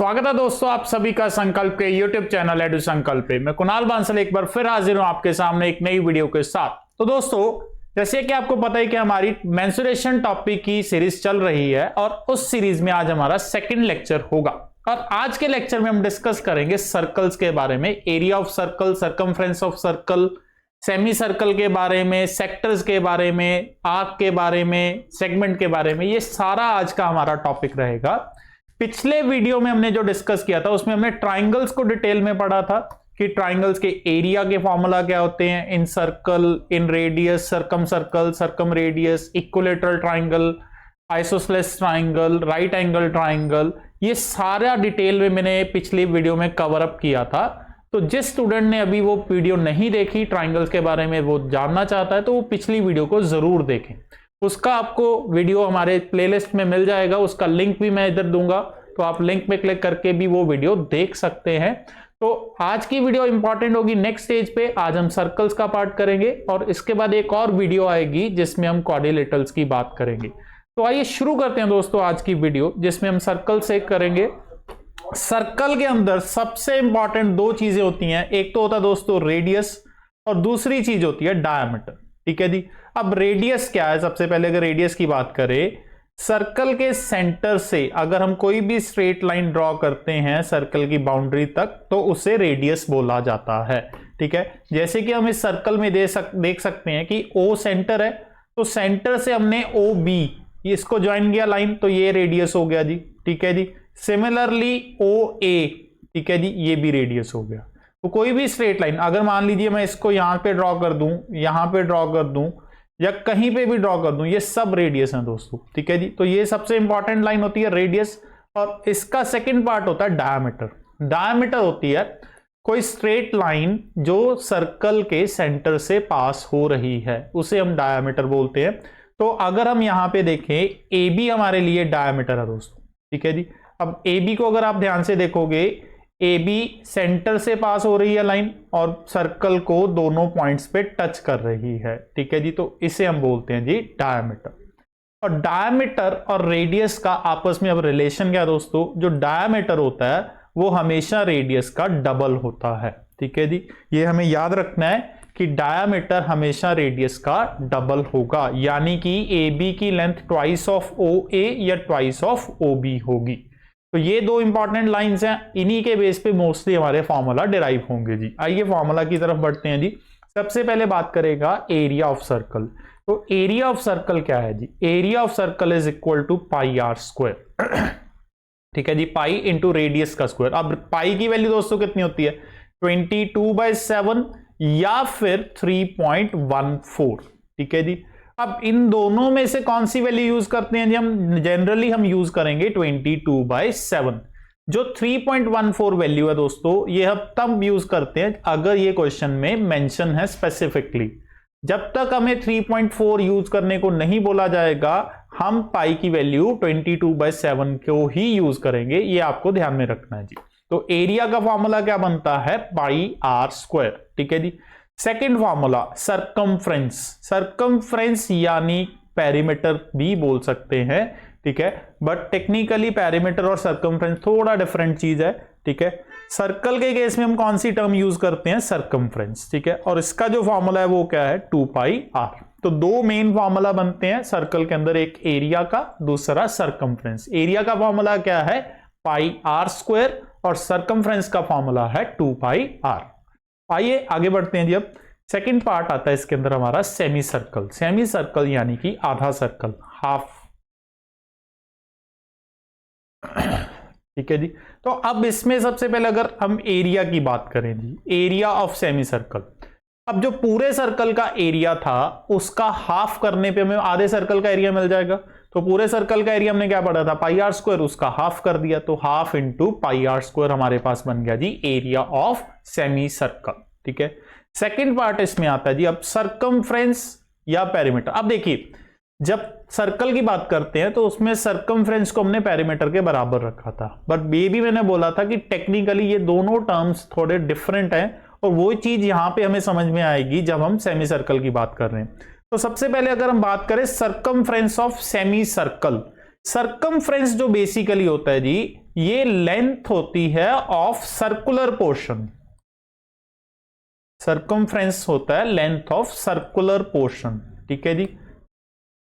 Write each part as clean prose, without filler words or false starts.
स्वागत है दोस्तों आप सभी का संकल्प के YouTube चैनल एडू संकल्प पे। मैं कुणाल बांसल एक बार फिर हाजिर हूं आपके सामने एक नई वीडियो के साथ। तो दोस्तों जैसे कि आपको पता है कि हमारी मेंसुरेशन टॉपिक की सीरीज चल रही है और उस सीरीज में आज हमारा सेकंड लेक्चर होगा और आज के लेक्चर में हम डिस्कस करेंगे सर्कल्स के बारे में, area of circle, circumference of circle, semi circle के बारे में, सेक्टर्स के बारे में, आर्क के बारे में, सेगमेंट के बारे में। ये सारा आज का हमारा टॉपिक रहेगा। पिछले वीडियो में हमने जो डिस्कस किया था उसमें हमने ट्राइंगल्स को डिटेल में पढ़ा था कि ट्राइंगल्स के एरिया के फॉर्मूला क्या होते हैं, incircle, inradius, circumcircle, circumradius, equilateral triangle, isosceles triangle, right angle triangle, ये सारा डिटेल में मैंने पिछली वीडियो में कवर अप किया था। तो जिस स्टूडेंट ने अभी वो वीडियो नहीं देखी ट्राइंगल्स के बारे में, वो जानना चाहता है तो वो पिछली वीडियो को जरूर देखें। उसका आपको वीडियो हमारे प्लेलिस्ट में मिल जाएगा, उसका लिंक भी मैं इधर दूंगा, तो आप लिंक पे क्लिक करके भी वो वीडियो देख सकते हैं। तो आज की वीडियो इंपॉर्टेंट होगी नेक्स्ट स्टेज पे। आज हम सर्कल्स का पार्ट करेंगे और इसके बाद एक और वीडियो आएगी जिसमें हम क्वाड्रिलेटरल्स की बात करेंगे। तो आइए शुरू करते हैं दोस्तों आज की वीडियो जिसमें हम सर्कल से करेंगे। सर्कल के अंदर सबसे इंपॉर्टेंट दो चीजें होती हैं, एक तो होता है दोस्तों रेडियस और दूसरी चीज होती है डायमीटर। ठीक है जी। अब रेडियस क्या है? सबसे पहले अगर रेडियस की बात करें, सर्कल के सेंटर से अगर हम कोई भी स्ट्रेट लाइन ड्रॉ करते हैं सर्कल की बाउंड्री तक तो उसे रेडियस बोला जाता है। ठीक है। जैसे कि हम इस सर्कल में देख सकते हैं कि O सेंटर है, तो सेंटर से हमने OB इसको ज्वाइन किया लाइन, तो ये रेडियस हो गया जी। ठीक है जी। सिमिलरली OA, ठीक है जी, ये भी रेडियस हो गया। तो कोई भी स्ट्रेट लाइन अगर मान लीजिए मैं इसको यहां पे ड्रॉ कर दूं, यहां पे ड्रॉ कर दूं या कहीं पे भी ड्रॉ कर दूं, ये सब रेडियस है दोस्तों। ठीक है जी। तो ये सबसे इंपॉर्टेंट लाइन होती है रेडियस और इसका सेकंड पार्ट होता है डायमीटर। डायमीटर होती है कोई स्ट्रेट लाइन जो सर्कल के सेंटर से पास हो रही है, उसे हम डायमीटर बोलते हैं। तो अगर हम यहां पे देखें, AB हमारे लिए डायमीटर है दोस्तों। ठीक है जी। अब AB को अगर आप ध्यान से देखोगे, AB सेंटर से पास हो रही है लाइन और सर्कल को दोनों पॉइंट्स पे टच कर रही है। ठीक है जी। तो इसे हम बोलते हैं जी डायमीटर। और डायमीटर और रेडियस का आपस में अब रिलेशन क्या है दोस्तों? जो डायमीटर होता है वो हमेशा रेडियस का डबल होता है। ठीक है जी। ये हमें याद रखना है कि डायमीटर हमेशा रेडियस का डबल होगा, यानी कि AB की लेंथ ट्वाइस ऑफ OA या ट्वाइस ऑफ OB होगी। तो ये दो इंपॉर्टेंट लाइंस हैं, इन्हीं के बेस पे मोस्टली हमारे फॉर्मूला डिराइव होंगे जी। आइए फॉर्मूला की तरफ बढ़ते हैं जी। सबसे पहले बात करेगा एरिया ऑफ सर्कल। तो एरिया ऑफ सर्कल क्या है जी? Area of circle is equal to pi r square. ठीक है जी। पाई इंटू रेडियस का स्क्वायर। अब पाई की वैल्यू दोस्तों कितनी होती है? 22/7 या फिर 3.14। ठीक है जी। अब इन दोनों में से कौन सी वैल्यू यूज करते हैं जी? हम जनरली यूज करेंगे 22/7। जो 3.14 वैल्यू है दोस्तों, ये हम तब यूज करते हैं अगर ये क्वेश्चन में मेंशन है स्पेसिफिकली। जब तक हमें 3.4 यूज करने को नहीं बोला जाएगा, हम पाई की वैल्यू 22/7 को ही यूज करेंगे। ये आपको ध्यान में रखना है जी। तो एरिया का फॉर्मूला क्या बनता है? Pi r square. ठीक है जी। Second formula circumference. सर्कमफ्रेंस यानी पेरीमीटर भी बोल सकते हैं। ठीक है। बट टेक्निकली पेरीमीटर और सर्कमफ्रेंस थोड़ा डिफरेंट चीज है। ठीक है। सर्कल के केस में हम कौन सी टर्म यूज करते हैं? सर्कमफ्रेंस। ठीक है। और इसका जो फॉर्मूला है वो क्या है? 2πr। तो दो मेन फॉर्मूला बनते हैं सर्कल के अंदर, एक एरिया का, दूसरा सर्कमफ्रेंस। एरिया का फॉर्मूला क्या है? पाई आर स्क्वायर और सर्कमफ्रेंस का फॉर्मूला है 2πr। आइए आगे बढ़ते हैं जी। अब सेकंड पार्ट आता है इसके अंदर हमारा सेमी सर्कल। सेमी सर्कल यानी कि आधा सर्कल, हाफ। ठीक है जी। तो अब इसमें सबसे पहले अगर हम एरिया की बात करें जी, एरिया ऑफ सेमी सर्कल। अब जो पूरे सर्कल का एरिया था उसका हाफ करने पे हमें आधे सर्कल का एरिया मिल जाएगा। तो पूरे सर्कल का एरिया हमने क्या पढ़ा था? पाई आर स्क्वायर, उसका हाफ कर दिया, तो half into pi r square हमारे पास बन गया जी एरिया ऑफ सेमी सर्कल। ठीक है। सेकंड पार्ट इसमें आता है जी अब सर्कमफ्रेंस या पेरीमीटर। अब देखिए, जब सर्कल की बात करते हैं तो उसमें सर्कमफ्रेंस को हमने पेरीमीटर के बराबर रखा था, बट ये भी मैंने बोला था कि टेक्निकली ये दोनों टर्म्स थोड़े डिफरेंट हैं और वो चीज यहां पे हमें समझ में आएगी जब हम सेमी सर्कल की बात कर रहे हैं। तो सबसे पहले अगर हम बात करें circumference of semi circle, circumference जो बेसिकली होता है जी, ये लेंथ होती है ऑफ सर्कुलर पोर्शन, सर्कमफ्रेंस होता है लेंथ ऑफ सर्कुलर पोर्शन, ठीक है जी।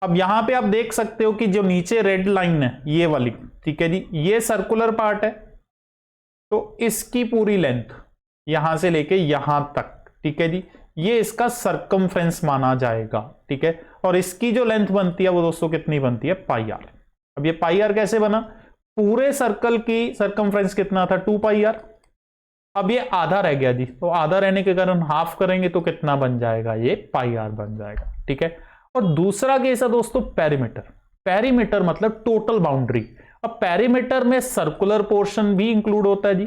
अब यहां पे आप देख सकते हो कि जो नीचे रेड लाइन है ये वाली, ठीक है जी, ये सर्कुलर पार्ट है, तो इसकी पूरी लेंथ यहां से लेके यहां तक, ठीक है जी, ये इसका सर्कमफ्रेंस माना जाएगा, ठीक है। और इसकी जो लेंथ बनती है वो दोस्तों कितनी बनती है, पाई आर। अब ये पाई आर कैसे बना, पूरे सर्कल की सर्कमफ्रेंस कितना था, 2 पाई आर। अब ये आधा रह गया जी, तो आधा रहने के कारण हाफ करेंगे तो कितना बन जाएगा, ये पाई आर बन जाएगा, ठीक है। और दूसरा केस है दोस्तों पेरीमीटर। पेरीमीटर मतलब टोटल बाउंड्री। अब पेरीमीटर में सर्कुलर पोर्शन भी इंक्लूड होता है जी,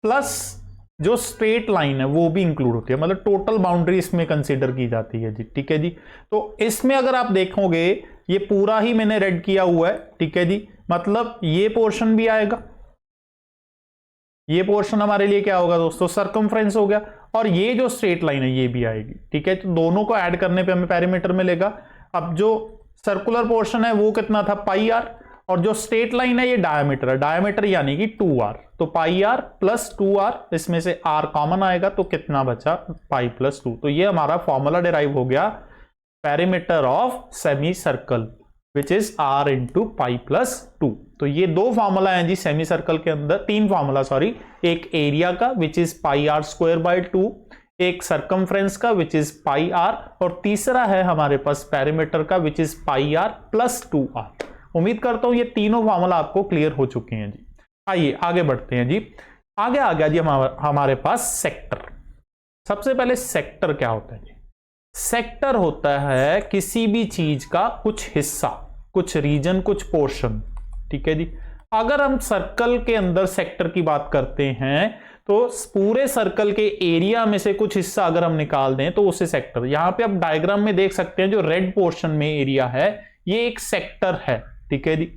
प्लस जो स्ट्रेट लाइन है वो भी इंक्लूड होती है, मतलब टोटल बाउंड्री इसमें कंसीडर की जाती है जी, ठीक है जी। तो इसमें अगर आप देखोगे ये पूरा ही मैंने रेड किया हुआ है, ठीक है जी, मतलब ये पोर्शन भी आएगा, ये पोर्शन हमारे लिए क्या होगा दोस्तों, सर्कमफ्रेंस हो गया, और ये जो स्ट्रेट लाइन है ये भी आएगी, ठीक है। तो दोनों को ऐड करने पे हमें पेरीमीटर मिलेगा। अब जो सर्कुलर पोर्शन है वो कितना था, पाई आर, और जो स्ट्रेट लाइन है ये डायमीटर है, डायमीटर यानी कि 2r, तो पाई आर प्लस 2r, इसमें से r कॉमन आएगा तो कितना बचा, पाई प्लस 2। तो ये हमारा फॉर्मूला डिराइव हो गया perimeter of semi circle which is r into pi plus 2। तो ये दो फॉर्मूला हैं जी सेमी सर्कल के अंदर, तीन फॉर्मूला सॉरी, एक एरिया का which is pi r square by 2, एक सर्कमफ्रेंस का विच इज पाई आर, और तीसरा है हमारे पास पेरीमीटर का which is pi r plus 2r। उम्मीद करता हूं ये तीनों फॉर्मूला आपको क्लियर हो चुके हैं जी। आइए आगे बढ़ते हैं जी। आगे आ गया जी हमारे पास सेक्टर। सबसे पहले सेक्टर क्या होता है जी, सेक्टर होता है किसी भी चीज का कुछ हिस्सा, कुछ रीजन, कुछ पोर्शन, ठीक है जी। अगर हम सर्कल के अंदर सेक्टर की बात करते हैं तो पूरे सर्कल के एरिया में से कुछ हिस्सा अगर हम निकाल दें तो उसे सेक्टर, यहां पे आप डायग्राम में देख सकते हैं जो रेड पोर्शन में एरिया है ये एक सेक्टर है, ठीक है जी।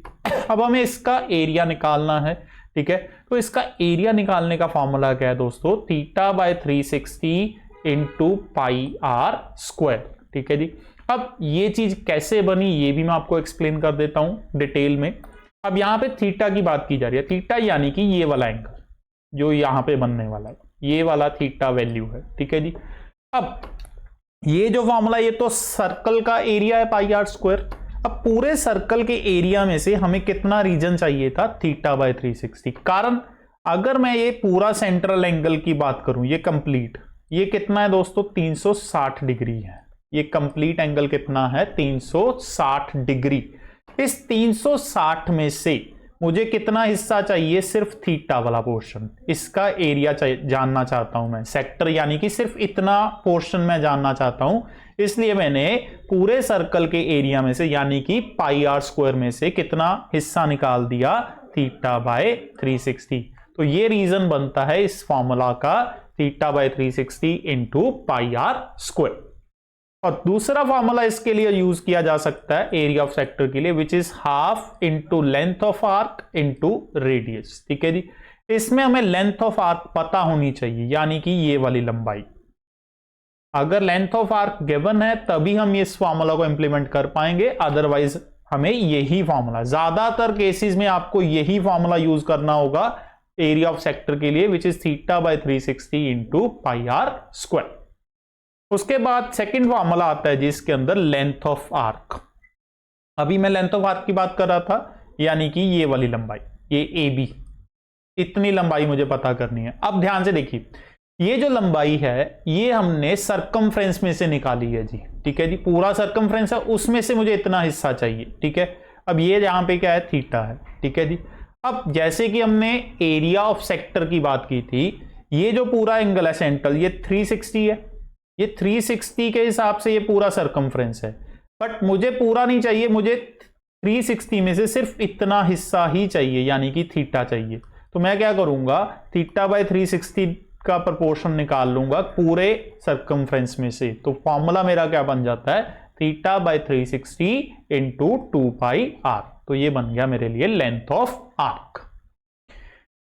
अब हमें इसका एरिया निकालना है, ठीक है। तो इसका एरिया निकालने का फॉर्मूला क्या है दोस्तों, theta by 360 into pi r square, ठीक है जी। अब ये चीज कैसे बनी ये भी मैं आपको एक्सप्लेन कर देता हूं डिटेल में। अब यहां पे थीटा की बात की जा रही है, थीटा यानी कि ये वाला एंगल जो यहां पे बनने वाला है, ये वाला थीटा वैल्यू है, ठीक है जी। अब ये जो फॉर्मूला ये तो सर्कल का एरिया है पाई आर स्क्वायर। अब पूरे सर्कल के एरिया में से हमें कितना रीजन चाहिए था, थीटा बाय 360। कारण अगर मैं ये पूरा सेंट्रल एंगल की बात करूं, ये कंप्लीट, ये कितना है दोस्तों, 360 डिग्री है। ये कंप्लीट एंगल कितना है, 360 डिग्री। इस 360 में से मुझे कितना हिस्सा चाहिए, सिर्फ थीटा वाला पोर्शन, इसका एरिया जानना चाहता हूं मैं, सेक्टर यानी कि सिर्फ इतना पोर्शन मैं जानना चाहता हूं। इसलिए मैंने पूरे सर्कल के एरिया में से यानी कि पाई आर स्क्वायर में से कितना हिस्सा निकाल दिया, थीटा बाय 360। तो ये रीजन बनता है इस फॉर्मूला का, theta by 360 into pi r square. और दूसरा फॉर्मूला इसके लिए यूज किया जा सकता है एरिया ऑफ सेक्टर के लिए, which is half into length of arc into radius, ठीक है जी। इसमें हमें लेंथ ऑफ आर्क पता होनी चाहिए, यानी कि ये वाली लंबाई। अगर लेंथ ऑफ आर्क गिवन है तभी हम इस फॉर्मूला को इंप्लीमेंट कर पाएंगे, अदरवाइज हमें यही फॉर्मूला, ज्यादातर केसेस में आपको यही फॉर्मूला यूज करना होगा एरिया ऑफ सेक्टर के लिए, which is theta by 360 into pi r square. उसके बाद सेकंड फॉर्मूला आता है जिसके अंदर लेंथ ऑफ आर्क। अभी मैं लेंथ ऑफ आर्क की बात कर रहा था, यानी कि ये वाली लंबाई, ये ए बी, इतनी लंबाई मुझे पता करनी है। अब ध्यान से देखिए, ये जो लंबाई है ये हमने सर्कमफ्रेंस में से निकाली है जी, ठीक है जी। पूरा सर्कमफ्रेंस है, उसमें से मुझे इतना हिस्सा चाहिए, ठीक है। अब ये यहां पे क्या है, थीटा है, ठीक है जी। अब जैसे कि हमने एरिया ऑफ सेक्टर की बात की थी, ये जो पूरा एंगल है सेंट्रल, ये 360 है, ये 360 के हिसाब से ये पूरा सर्कमफ्रेंस है। बट मुझे पूरा नहीं चाहिए, मुझे 360 में से सिर्फ इतना हिस्सा ही चाहिए, यानी कि थीटा चाहिए। तो मैं क्या करूंगा, थीटा बाय 360 का प्रोपोर्शन निकाल लूंगा पूरे सर्कमफ्रेंस में से। तो फॉर्मूला मेरा क्या बन जाता है, theta by 360 into 2 pi r. तो ये बन गया मेरे लिए लेंथ ऑफ आर्क।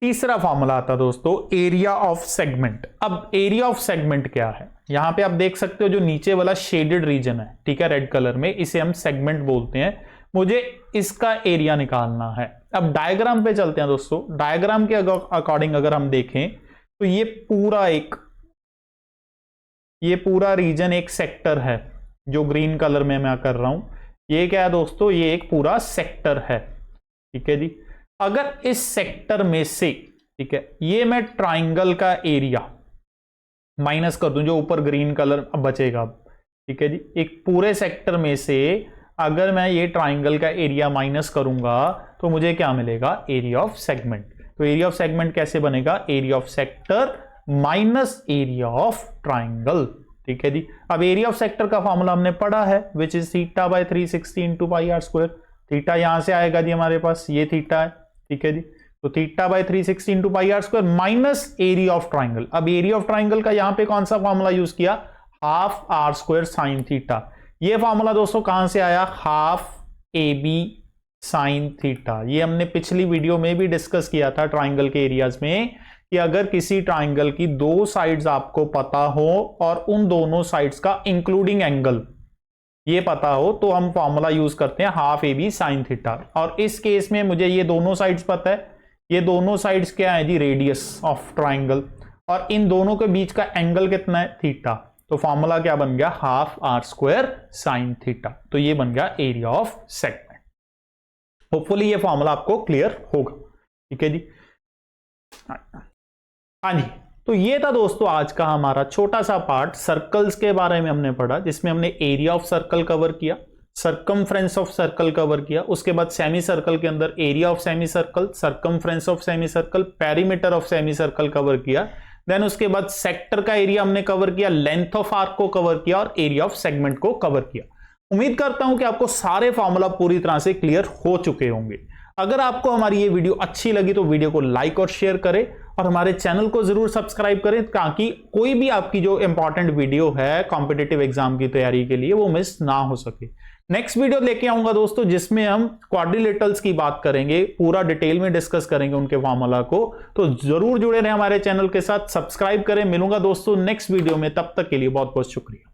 तीसरा फॉर्मूला आता है दोस्तों एरिया ऑफ सेगमेंट। अब एरिया ऑफ सेगमेंट क्या है, यहां पे आप देख सकते हो जो नीचे वाला शेडेड रीजन है, ठीक है, रेड कलर में, इसे हम सेगमेंट बोलते हैं। मुझे इसका एरिया निकालना है। अब डायग्राम पे चलते हैं दोस्तों। डायग्राम के अकॉर्डिंग अगर हम देखें तो ये पूरा रीजन एक सेक्टर है, जो ग्रीन कलर में मैं कर रहा हूं। ये क्या है दोस्तों, ये एक पूरा सेक्टर है, ठीक है जी। अगर इस सेक्टर में से, ठीक है, ये मैं ट्राइंगल का एरिया माइनस कर दूं, जो ऊपर ग्रीन कलर बचेगा, ठीक है जी। एक पूरे सेक्टर में से अगर मैं ये ट्राइंगल का एरिया माइनस करूंगा तो मुझे क्या मिलेगा, एरिया ऑफ सेगमेंट। तो एरिया ऑफ सेगमेंट कैसे बनेगा, area of sector minus area of triangle, ठीक है जी। अब एरिया ऑफ सेक्टर का फॉर्मूला हमने पढ़ा है, which is theta by 360 into pi r square. Theta यहां से आएगा जी, हमारे पास ये थीटा है, ठीक है जी। तो theta by 360 into pi r square minus area of triangle. अब एरिया ऑफ ट्राइंगल का यहां पे कौन सा फॉर्मूला यूज किया, half r square sine theta. ये फॉर्मूला दोस्तों कहां से आया, half A B sine theta. ये हमने पिछली वीडियो में भी डिस्कस किया था ट्राइंगल के एरियाज में, कि अगर किसी ट्राइंगल की दो साइड्स आपको पता हो और उन दोनों साइड्स का इंक्लूडिंग एंगल ये पता हो, तो हम फॉर्मूला यूज करते हैं half A B sine theta. और इस केस में मुझे ये दोनों साइड्स पता है, ये दोनों साइड्स क्या है जी, रेडियस ऑफ ट्राइंगल, और इन दोनों के बीच का एंगल कितना है, थीटा। तो फॉर्मूला क्या बन गया, half r square sine theta. तो ये बन गया एरिया ऑफ सेगमेंट। होपफुली ये फॉर्मूला आपको क्लियर होगा, ठीक है जी। हाँ जी, तो ये था दोस्तों आज का हमारा छोटा सा पार्ट, सर्कल्स के बारे में हमने पढ़ा, जिसमें हमने एरिया ऑफ सर्कल कवर किया, सर्कमफ्रेंस ऑफ सर्कल कवर किया, उसके बाद सेमी सर्कल के अंदर area of semi circle, circumference of semi circle, perimeter of semi circle cover किया। देन उसके बाद सेक्टर का एरिया हमने कवर किया, लेंथ ऑफ आर्क को कवर किया और एरिया ऑफ सेगमेंट को कवर किया। उम्मीद करता हूं कि आपको सारे फॉर्मूला पूरी तरह से क्लियर हो चुके होंगे। अगर आपको हमारी ये वीडियो अच्छी लगी तो वीडियो को लाइक और शेयर करें, और हमारे चैनल को जरूर सब्सक्राइब करें, ताकि कोई भी आपकी जो इंपॉर्टेंट वीडियो है कॉम्पिटिटिव एग्जाम की तैयारी के लिए वो मिस ना हो सके। नेक्स्ट वीडियो लेके आऊंगा दोस्तों, जिसमें हम क्वाड्रिलेटरल्स की बात करेंगे, पूरा डिटेल में डिस्कस करेंगे उनके फॉर्मूला को। तो जरूर जुड़े रहें हमारे चैनल के साथ, सब्सक्राइब करें। मिलूंगा दोस्तों नेक्स्ट वीडियो में, तब तक के लिए बहुत बहुत शुक्रिया।